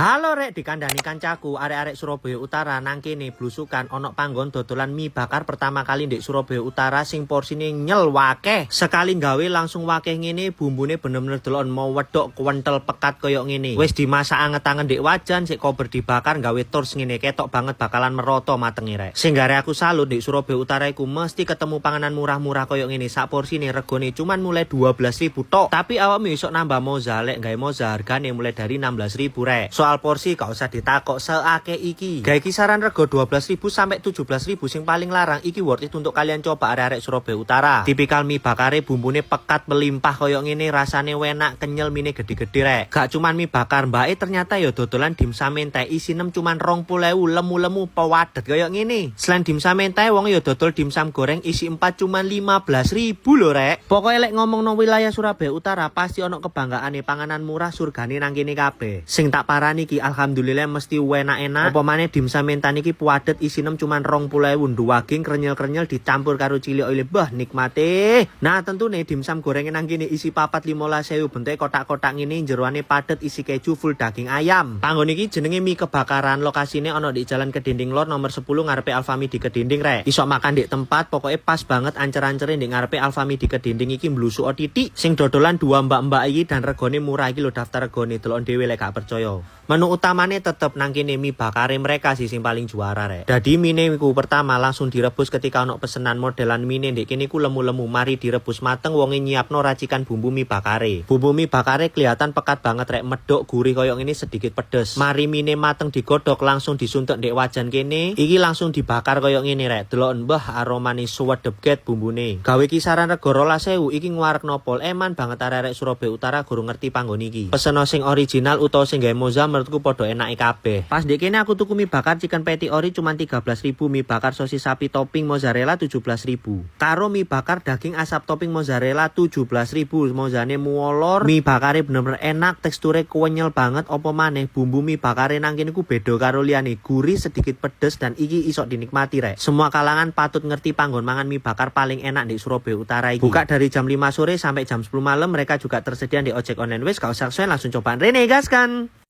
Halo rek, dikandani kancaku arek-arek Surabaya Utara nang kene blusukan ono panggon dodolan mie bakar pertama kali ndek Surabaya Utara sing porsine nyel wakeh. Sekali gawe langsung wakeh ngene, bumbune bener-bener delon mau wedok kentel pekat koyo ngene. Wis dimasak anget-anget ndek wajan sik kober dibakar gawe tors ngene, ketok banget bakalan meroto matenge rek. Sing gare aku salut ndek Surabaya Utara iku mesti ketemu panganan murah-murah koyo ngene. Sak porsine regone cuman mulai 12.000 tok. Tapi awakmu iso nambah moza, lek gawe moza hargane mulai dari 16.000 rek. Soal porsi gak usah ditakok seake iki. Gawe kisaran rego 12.000 sampai 17.000 sing paling larang iki worth it untuk kalian coba arek-arek Surabaya Utara. Tipikal mie bakare bumbune pekat melimpah koyo ngene, rasane enak, kenyal, mine gede-gede rek. Gak cuman mie bakar, mbake ternyata ya dodolan dimsum mentai isi 6 cuman 20.000 lemu-lemu pewadet koyo ngene. Selain dimsum mentai wong ya dodol dimsum goreng isi 4 cuman 15.000 lho rek. Pokoke lek ngomong nang wilayah Surabaya Utara pasti ono kebanggaane panganan murah surgane nang kene kabeh. Sing tak parani iki alhamdulillah mesti enak-enak. Apa maneh dimsum mentan iki puadet isi 6 cuman 20.000, daging krenyel-krenyel dicampur karo cilik oile, bah nikmate. Nah tentune dimsum goreng nang kene isi papat 15.000, bentuke kotak-kotak ngene, jeroane padet isi keju full daging ayam. Panggon iki jenenge mie kebakaran, lokasine ono di Jalan Kedinding Lor nomor 10 ngarepe Alfamidi Kedinding rek. Iso makan di tempat, pokoknya pas banget ancer-ancere di ngarepe Alfamidi Kedinding iki mblusuk titik. Sing dodolan dua mbak-mbak iki dan regone murah iki lho, daftar regone delok dhewe lek gak percaya. Menu utamane tetep nang kene mie bakare mereka sih sing paling juara rek. Dadi mie ku pertama langsung direbus, ketika ono pesenan modelan mie ndek kene ku lemu-lemu, mari direbus mateng wonge nyiapno racikan bumbu mie bakare. Bumbu mie bakare kelihatan pekat banget rek, medok gurih koyo ngene, sedikit pedes. Mari mie mateng digodhog langsung disuntek ndek wajan kene. Iki langsung dibakar koyo ngene rek. Delok mbah aromane suwedep get bumbune. Gawe kisaran rego 12.000 iki ngwarek nopol, eman banget arek Surabaya Utara guru ngerti panggon iki. Peseno sing original utawa sing gawe moza menurutku podo enake kabeh. Pas ndek kene aku tuku mie bakar chicken patty ori cuman 13.000, mie bakar sosis sapi topping mozzarella 17.000. Karo mie bakar daging asap topping mozzarella 17.000. Mozane muolor, mie bakare bener-bener enak, teksture kenyal banget. Apa maneh bumbu mie bakare nang kene ku beda karo liyane, gurih sedikit pedes dan iki iso dinikmati rek. Semua kalangan patut ngerti panggon mangan mie bakar paling enak di Surabaya Utara iki. Buka dari jam 5 sore sampai jam 10 malam, mereka juga tersedia di ojek online. Wes gak usah langsung cobaan Rene gaskan.